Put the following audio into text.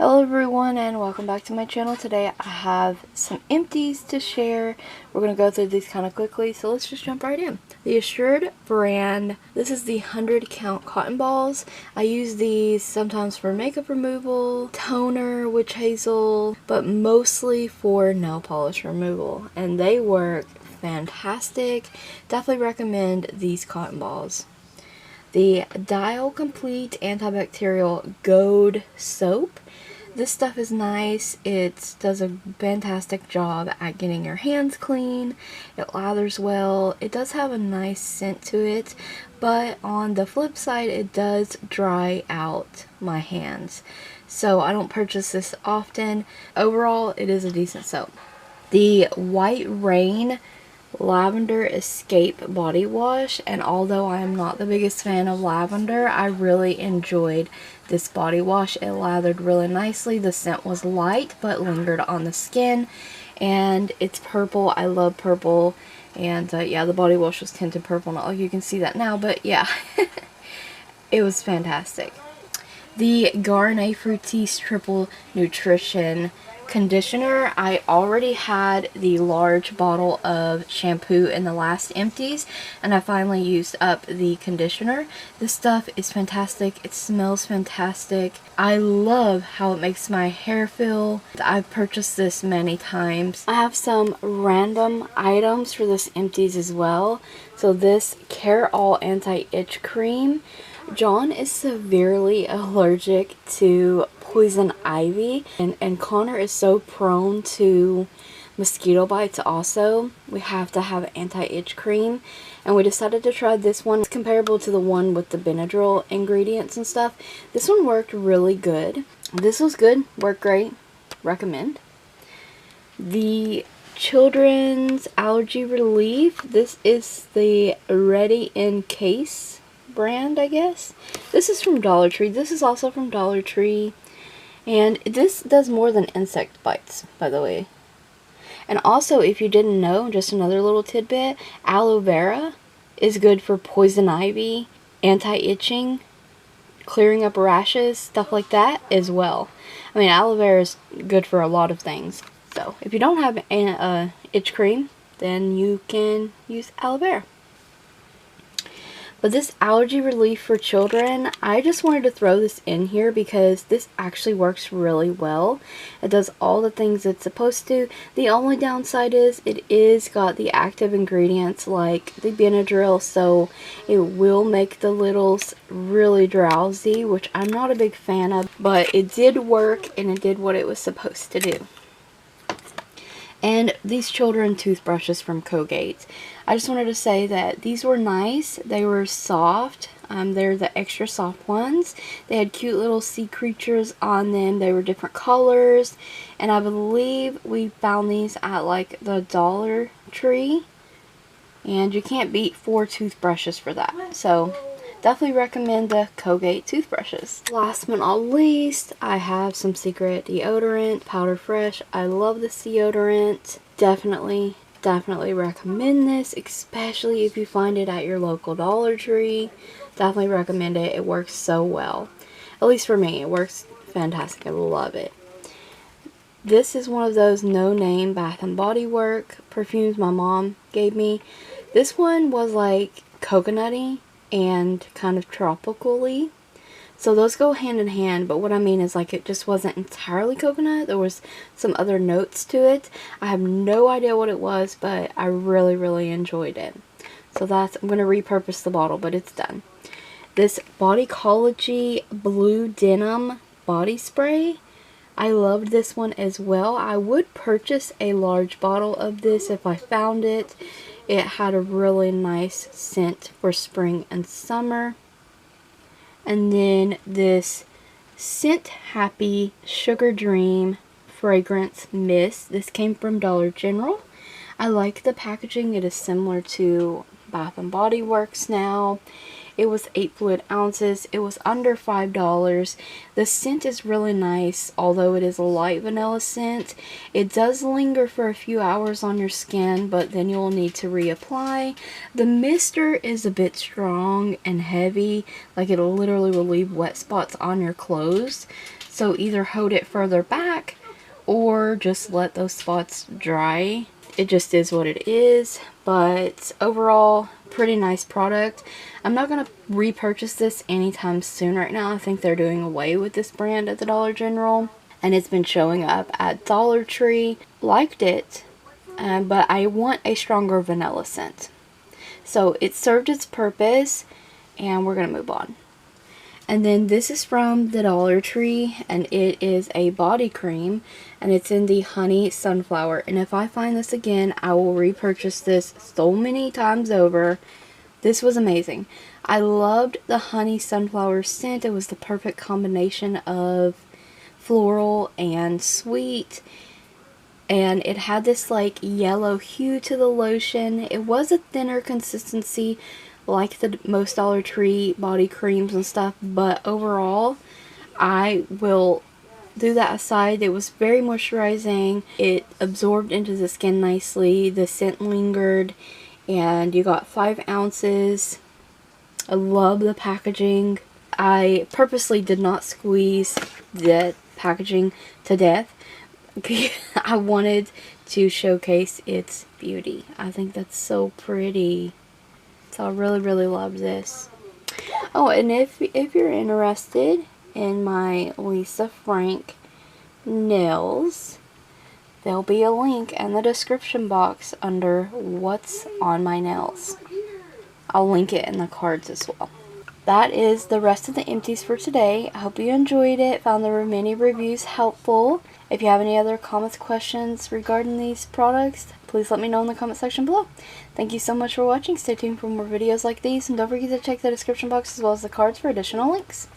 Hello everyone and welcome back to my channel. Today I have some empties to share. We're going to go through these kind of quickly, so let's just jump right in. The Assured brand, this is the 100 count cotton balls. I use these sometimes for makeup removal, toner, witch hazel, but mostly for nail polish removal, and they work fantastic. Definitely recommend these cotton balls. The Dial Complete Antibacterial Gold Soap. This stuff is nice. It does a fantastic job at getting your hands clean. It lathers well. It does have a nice scent to it, but on the flip side, it does dry out my hands. So I don't purchase this often. Overall, it is a decent soap. The White Rain Lavender Escape Body Wash, and although I am not the biggest fan of lavender, I really enjoyed this body wash. It lathered really nicely. The scent was light but lingered on the skin, and it's purple. I love purple, and yeah, the body wash was tinted purple. Not like you can see that now, but yeah, it was fantastic. The Garnier Fructis Triple Nutrition Conditioner. I already had the large bottle of shampoo in the last empties, and I finally used up the conditioner. This stuff is fantastic. It smells fantastic. I love how it makes my hair feel. I've purchased this many times. I have some random items for this empties as well. So this Care All Anti-Itch Cream. John is severely allergic to poison ivy, and Connor is so prone to mosquito bites also. We have to have anti-itch cream, and we decided to try this one. It's comparable to the one with the Benadryl ingredients and stuff. This one worked really good. This was good, worked great, recommend. The Children's Allergy Relief. This is the Ready in Case brand, I guess. This is from DollarTree. This is also from DollarTree, and this does more than insect bites, by the way. And also, if you didn't know, just another little tidbit, aloe vera is good for poison ivy, anti-itching, clearing up rashes, stuff like that as well. I mean, aloe vera is good for a lot of things. So if you don't have an itch cream, then you can use aloe vera. But this allergy relief for children, I just wanted to throw this in here because this actually works really well. It does all the things it's supposed to. The only downside is it is got the active ingredients like the Benadryl, so it will make the littles really drowsy, which I'm not a big fan of. But it did work, and it did what it was supposed to do. And these children toothbrushes from Colgate. I just wanted to say that these were nice. They were soft. They're the extra soft ones. They had cute little sea creatures on them. They were different colors. And I believe we found these at like the DollarTree. And you can't beat 4 toothbrushes for that. So definitely recommend the Colgate toothbrushes. Last but not least, I have some Secret deodorant, Powder Fresh. I love this deodorant. Definitely recommend this, especially if you find it at your local Dollar Tree. Definitely recommend it. It works so well. At least for me, it works fantastic. I love it. This is one of those no-name Bath and Body Works perfumes my mom gave me. This one was like coconutty and kind of tropical-y. So those go hand in hand, but what I mean is like it just wasn't entirely coconut. There was some other notes to it. I have no idea what it was, but I really enjoyed it. So that's, I'm going to repurpose the bottle, but it's done. This Bodycology Blue Denim Body Spray. I loved this one as well. I would purchase a large bottle of this if I found it. It had a really nice scent for spring and summer. And then this Scent Happy Sugar Dream Fragrance Mist. This came from Dollar General. I like the packaging. It is similar to Bath and Body Works now. It was 8 fluid ounces. It was under $5. The scent is really nice, although it is a light vanilla scent. It does linger for a few hours on your skin, but then you'll need to reapply. The mister is a bit strong and heavy, like it literally will leave wet spots on your clothes. So either hold it further back or just let those spots dry. It just is what it is, but overall, pretty nice product. I'm not going to repurchase this anytime soon right now. I think they're doing away with this brand at the Dollar General, and it's been showing up at DollarTree. Liked it, but I want a stronger vanilla scent. So it served its purpose, and we're going to move on. And then this is from the Dollar Tree, and it is a body cream, and it's in the Honey Sunflower. And if I find this again, I will repurchase this so many times over. This was amazing. I loved the Honey Sunflower scent. It was the perfect combination of floral and sweet. And it had this like yellow hue to the lotion. It was a thinner consistency, like the most Dollar Tree body creams and stuff, but overall I will do that aside. It was very moisturizing. It absorbed into the skin nicely. The scent lingered, and you got 5 ounces. I love the packaging. I purposely did not squeeze the packaging to death. I wanted to showcase its beauty. I think that's so pretty. So I really love this. Oh, and if you're interested in my Lisa Frank nails, there'll be a link in the description box under what's on my nails. I'll link it in the cards as well. That is the rest of the empties for today. I hope you enjoyed it, found the many reviews helpful. If you have any other comments, questions regarding these products, please let me know in the comment section below. Thank you so much for watching. Stay tuned for more videos like these, and don't forget to check the description box as well as the cards for additional links.